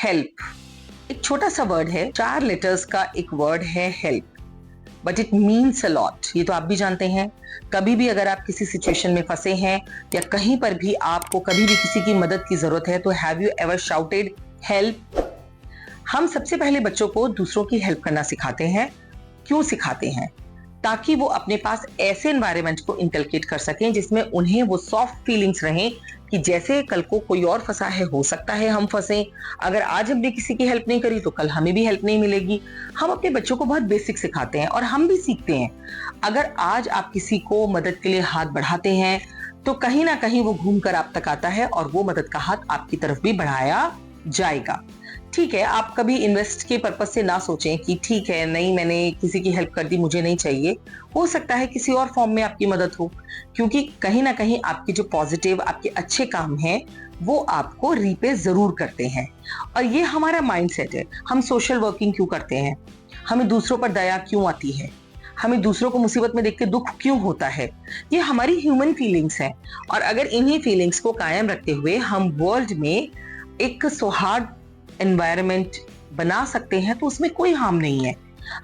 Help एक छोटा सा वर्ड है, 4 लेटर्स का एक वर्ड है help, but it means a lot. ये तो आप भी जानते हैं। कभी भी अगर आप किसी सिचुएशन में फंसे हैं या कहीं पर भी आपको कभी भी किसी की मदद की जरूरत है, तो have you ever shouted help? हम सबसे पहले बच्चों को दूसरों की हेल्प करना सिखाते हैं। क्यों सिखाते हैं? ताकि वो अपने पास ऐसे एनवायरनमेंट को इंकलकेट कर सकें जिसमें उन्हें वो सॉफ्ट फीलिंग्स रहें कि जैसे कल को कोई और फंसा है, हो सकता है हम फंसे, अगर आज हमने किसी की हेल्प नहीं करी तो कल हमें भी हेल्प नहीं मिलेगी। हम अपने बच्चों को बहुत बेसिक सिखाते हैं और हम भी सीखते हैं। अगर आज आप किसी को मदद के लिए हाथ बढ़ाते हैं तो कहीं ना कहीं वो घूम कर आप तक आता है और वो मदद का हाथ आपकी तरफ भी बढ़ाया जाएगा। ठीक है, आप कभी इन्वेस्ट के पर्पज से ना सोचें कि ठीक है, नहीं मैंने किसी की हेल्प कर दी, मुझे नहीं चाहिए। हो सकता है किसी और फॉर्म में आपकी मदद हो, क्योंकि कहीं ना कहीं आपके जो पॉजिटिव, आपके अच्छे काम हैं वो आपको रीपे जरूर करते हैं। और ये हमारा माइंडसेट है। हम सोशल वर्किंग क्यों करते हैं? हमें दूसरों पर दया क्यों आती है? हमें दूसरों को मुसीबत में देख के दुख क्यों होता है? ये हमारी ह्यूमन फीलिंग्स हैं। और अगर इन्हीं फीलिंग्स को कायम रखते हुए हम वर्ल्ड में एक सौहार्द एनवायरनमेंट बना सकते हैं तो उसमें कोई हार्म नहीं है।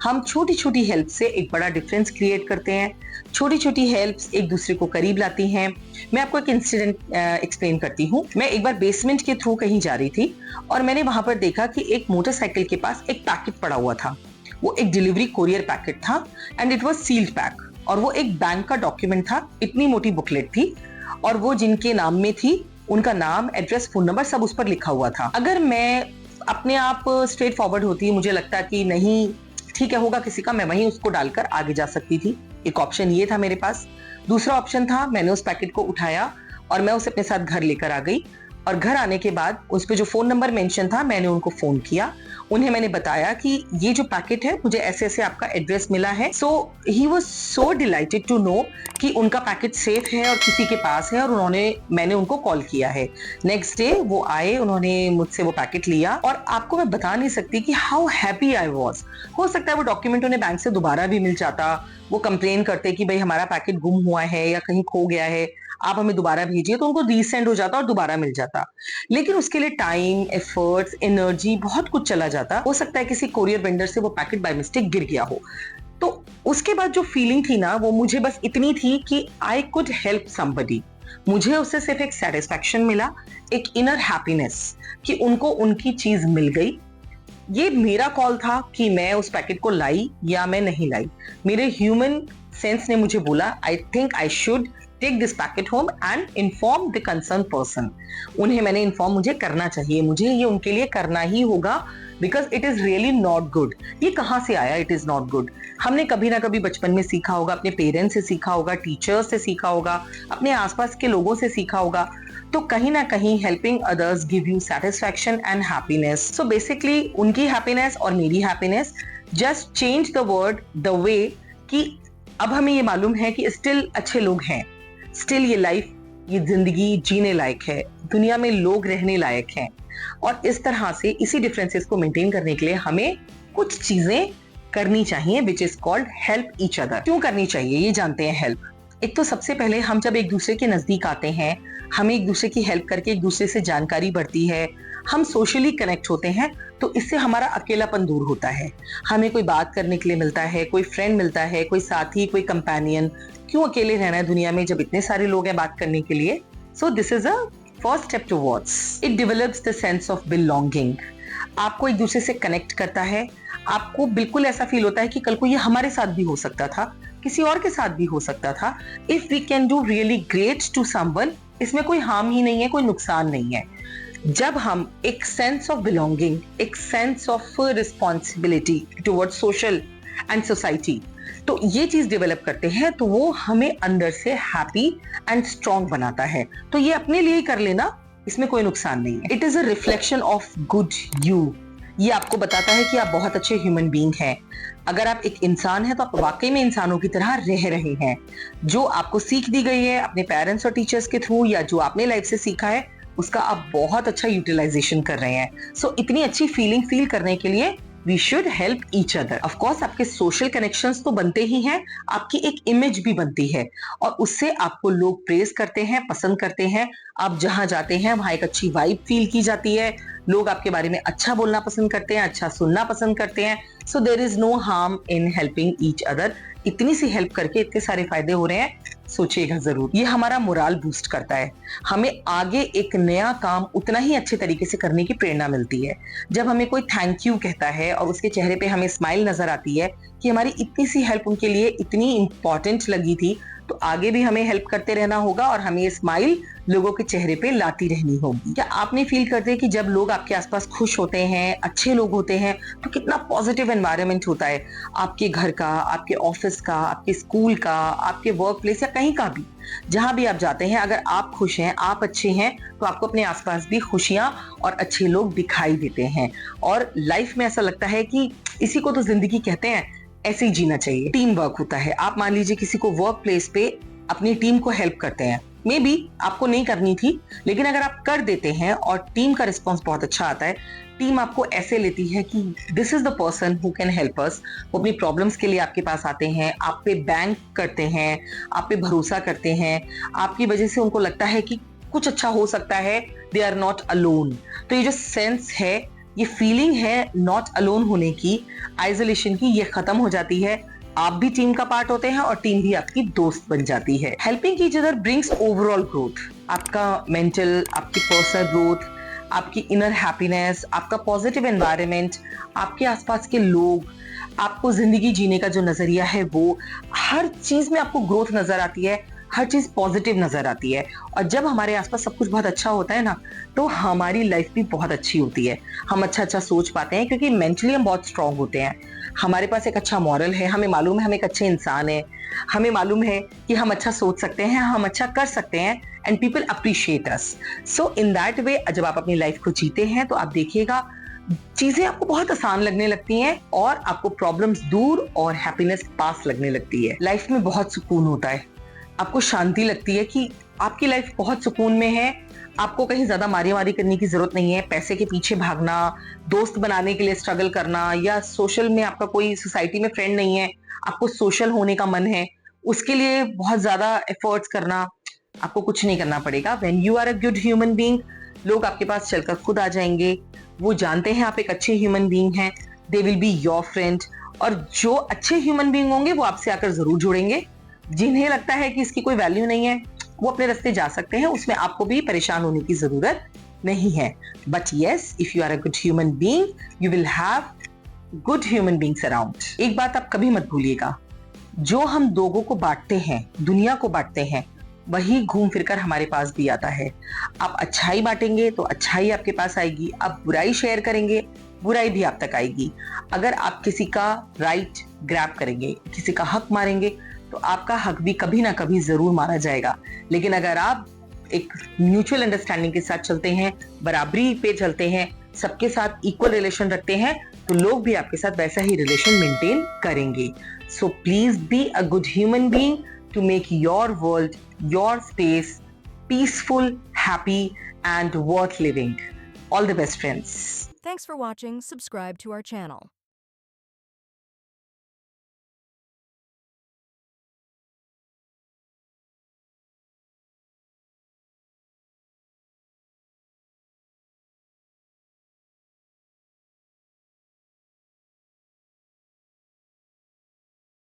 हम छोटी छोटी हेल्प से एक बड़ा डिफरेंस क्रिएट करते हैं। छोटी छोटी हेल्प्स एक दूसरे को करीब लाती हैं। मैं आपको एक इंसिडेंट एक्सप्लेन करती हूँ। मैं एक बार बेसमेंट के थ्रू कहीं जा रही थी और मैंने वहां पर देखा कि एक मोटरसाइकिल के पास एक पैकेट पड़ा हुआ था। वो एक डिलीवरी कोरियर पैकेट था and it was sealed pack, और वो एक बैंक का डॉक्यूमेंट था। इतनी मोटी बुकलेट थी और वो जिनके नाम में थी उनका नाम, एड्रेस, फोन नंबर सब उस पर लिखा हुआ था। अगर मैं अपने आप स्ट्रेट फॉरवर्ड होती, मुझे लगता कि नहीं ठीक है, होगा किसी का, मैं वहीं उसको डालकर आगे जा सकती थी। एक ऑप्शन ये था मेरे पास। दूसरा ऑप्शन था, मैंने उस पैकेट को उठाया और मैं उसे अपने साथ घर लेकर आ गई। और घर आने के बाद उस पे जो फोन नंबर मेंशन था, मैंने उनको फोन किया। उन्हें मैंने बताया कि ये जो पैकेट है, मुझे ऐसे ऐसे आपका एड्रेस मिला है। So he was so delighted to know कि उनका पैकेट सेफ है और किसी के पास है, और मैंने उनको कॉल किया है। नेक्स्ट डे वो आए, उन्होंने मुझसे वो पैकेट लिया और आपको मैं बता नहीं सकती कि हाउ हैप्पी आई वाज। हो सकता है वो डॉक्यूमेंट उन्हें बैंक से दोबारा भी मिल जाता, वो कंप्लेन करते कि भाई हमारा पैकेट गुम हुआ है या कहीं खो गया है, आप हमें दोबारा भेजिए, तो उनको रीसेंड हो जाता और दोबारा मिल जाता। लेकिन उसके लिए टाइम, एफर्ट्स, एनर्जी, बहुत कुछ चला जाता। हो सकता है किसी कोरियर वेंडर से वो पैकेट बाय मिस्टेक गिर गया हो। तो उसके बाद जो फीलिंग थी ना, वो मुझे बस इतनी थी कि आई कुड हेल्प समबडी। मुझे उससे सिर्फ एक सेटिस्फैक्शन मिला, एक इनर हैप्पीनेस कि उनको उनकी चीज मिल गई। ये मेरा कॉल था कि मैं उस पैकेट को लाई या मैं नहीं लाई। मेरे ह्यूमन सेंस ने मुझे बोला, I think I should take this packet home and inform the concern person. उन्हें मैंने इन्फॉर्म मुझे करना चाहिए, मुझे ये उनके लिए करना ही होगा, because it is really not good. ये कहाँ से आया इट इज नॉट गुड? हमने कभी ना कभी बचपन में सीखा होगा, अपने पेरेंट्स से सीखा होगा, टीचर्स से सीखा होगा, अपने आसपास के लोगों से सीखा होगा। तो कहीं ना कहीं helping others give you satisfaction and happiness. So basically उनकी हैप्पीनेस और मेरी happiness just change the word the way कि अब हमें ये मालूम है कि स्टिल अच्छे लोग हैं, स्टिल ये लाइफ, ये जिंदगी जीने लायक है, दुनिया में लोग रहने लायक हैं। और इस तरह से इसी डिफरेंसेस को मेंटेन करने के लिए हमें कुछ चीजें करनी चाहिए, which is called help each other. क्यों करनी चाहिए ये जानते हैं हेल्प। एक तो सबसे पहले हम जब एक दूसरे के नजदीक आते हैं, हमें एक दूसरे की हेल्प करके एक दूसरे से जानकारी बढ़ती है, हम सोशली कनेक्ट होते हैं, तो इससे हमारा अकेलापन दूर होता है। हमें कोई बात करने के लिए मिलता है, कोई फ्रेंड मिलता है, कोई साथी, कोई कंपेनियन। क्यों अकेले रहना है दुनिया में जब इतने सारे लोग हैं बात करने के लिए? So this is a first step towards it develops the sense of belonging. आपको एक दूसरे से कनेक्ट करता है। आपको बिल्कुल ऐसा फील होता है कि कल को ये हमारे साथ भी हो सकता था, किसी और के साथ भी हो सकता था। If we can do really great to someone, इसमें कोई हार्म ही नहीं है, कोई नुकसान नहीं है। जब हम एक सेंस ऑफ बिलोंगिंग, एक sense of responsibility towards social and society, तो ये चीज डेवलप करते हैं, तो वो हमें अंदर से हैप्पी एंड स्ट्रॉन्ग बनाता है। तो ये अपने लिए ही कर लेना, इसमें कोई नुकसान नहीं है। It is a reflection of good you. ये आपको बताता है कि आप बहुत अच्छे ह्यूमन बीइंग हैं। अगर आप एक इंसान हैं तो आप वाकई में इंसानों की तरह रह रहे हैं। जो आपको सीख दी गई है अपने पेरेंट्स और टीचर्स के थ्रू, या जो आपने लाइफ से सीखा है, उसका आप बहुत अच्छा यूटिलाइजेशन कर रहे हैं। सो इतनी अच्छी फीलिंग फील करने के लिए we should help each other. Of course आपके सोशल कनेक्शंस तो बनते ही हैं, आपकी एक इमेज भी बनती है और उससे आपको लोग प्रेज करते हैं, पसंद करते हैं। आप जहां जाते हैं वहां एक अच्छी वाइब फील की जाती है, लोग आपके बारे में अच्छा बोलना पसंद करते हैं, अच्छा सुनना पसंद करते हैं। So there is no harm in helping each other. इतनी सी हेल्प करके इतने सारे फायदे हो रहे हैं, सोचिएगा जरूर। ये हमारा मोराल बूस्ट करता है, हमें आगे एक नया काम उतना ही अच्छे तरीके से करने की प्रेरणा मिलती है। जब हमें कोई थैंक यू कहता है और उसके चेहरे पे हमें स्माइल नजर आती है कि हमारी इतनी सी हेल्प उनके लिए इतनी इंपॉर्टेंट लगी थी, तो आगे भी हमें हेल्प करते रहना होगा और हमें ये स्माइल लोगों के चेहरे पे लाती रहनी होगी। क्या आपने फील करते हैं कि जब लोग आपके आसपास खुश होते हैं, अच्छे लोग होते हैं, तो कितना पॉजिटिव एनवायरनमेंट होता है आपके घर का, आपके ऑफिस का, आपके स्कूल का, आपके वर्क प्लेस या कहीं का भी। जहां भी आप जाते हैं, अगर आप खुश हैं, आप अच्छे हैं, तो आपको अपने आसपास भी खुशियां और अच्छे लोग दिखाई देते हैं। और लाइफ में ऐसा लगता है कि इसी को तो जिंदगी कहते हैं, ऐसे ही जीना चाहिए। टीम वर्क होता है। आप मान लीजिए किसी को वर्क प्लेस पे अपनी टीम को हेल्प करते हैं, मे बी आपको नहीं करनी थी, लेकिन अगर आप कर देते हैं और टीम का रिस्पॉन्स बहुत अच्छा आता है, टीम आपको ऐसे लेती है कि this is the person who can help us. वो अपनी प्रॉब्लम्स के लिए आपके पास आते हैं, आप पे बैंक करते हैं, आप पे भरोसा करते हैं, आपकी वजह से उनको लगता है कि कुछ अच्छा हो सकता है, दे आर नॉट अलोन। तो ये जो सेंस है, ये फीलिंग है नॉट अलोन होने की, आइसोलेशन की, ये खत्म हो जाती है। आप भी टीम का पार्ट होते हैं और टीम भी आपकी दोस्त बन जाती है। Helping each other brings overall growth, आपका मेंटल, आपकी पर्सनल ग्रोथ, आपकी इनर हैप्पीनेस, आपका पॉजिटिव एनवायरनमेंट, आपके आसपास के लोग, आपको जिंदगी जीने का जो नजरिया है, वो हर चीज में आपको ग्रोथ नजर आती है, हर चीज पॉजिटिव नजर आती है। और जब हमारे आसपास सब कुछ बहुत अच्छा होता है ना, तो हमारी लाइफ भी बहुत अच्छी होती है। हम अच्छा अच्छा सोच पाते हैं क्योंकि मेंटली हम बहुत स्ट्रांग होते हैं। हमारे पास एक अच्छा मॉरल है, हमें मालूम है हम एक अच्छे इंसान हैं, हमें मालूम है कि हम अच्छा सोच सकते हैं, हम अच्छा कर सकते हैं, and people appreciate us. So in that way जब आप अपनी लाइफ को जीते हैं, तो आप देखिएगा चीजें आपको बहुत आसान लगने लगती हैं और आपको प्रॉब्लम्स दूर और हैप्पीनेस पास लगने लगती है। लाइफ में बहुत सुकून होता है, आपको शांति लगती है कि आपकी लाइफ बहुत सुकून में है। आपको कहीं ज्यादा मारी मारी करने की जरूरत नहीं है, पैसे के पीछे भागना, दोस्त बनाने के लिए स्ट्रगल करना, या सोशल में आपका कोई सोसाइटी में फ्रेंड नहीं है, आपको सोशल होने का मन है, उसके लिए बहुत ज्यादा एफर्ट्स करना, आपको कुछ नहीं करना पड़ेगा। When you are a good human being, लोग आपके पास चलकर खुद आ जाएंगे। वो जानते हैं आप एक अच्छे ह्यूमन बीइंग हैं, they will be your friend. और जो अच्छे ह्यूमन बीइंग होंगे वो आपसे आकर जरूर जुड़ेंगे। जिन्हें लगता है कि इसकी कोई वैल्यू नहीं है, वो अपने रास्ते जा सकते हैं, उसमें आपको भी परेशान होने की जरूरत नहीं है। But yes, if you are a good human being, you will have good human beings around. एक बात आप कभी मत भूलिएगा, जो हम लोगों को बांटते हैं, दुनिया को बांटते हैं, वही घूम फिरकर हमारे पास भी आता है। आप अच्छाई बांटेंगे तो अच्छाई आपके पास आएगी, आप बुराई शेयर करेंगे, बुराई भी आप तक आएगी। अगर आप किसी का राइट ग्रैब करेंगे, किसी का हक मारेंगे, तो आपका हक भी कभी ना कभी जरूर मारा जाएगा। लेकिन अगर आप एक म्यूचुअल अंडरस्टैंडिंग के साथ चलते हैं, बराबरी पे चलते हैं, सबके साथ इक्वल रिलेशन रखते हैं, तो लोग भी आपके साथ वैसा ही रिलेशन मेंटेन करेंगे। So please be a good human being to make your world, your space peaceful, happy, and worth living. All the best, friends. Thanks for watching. Subscribe to our channel.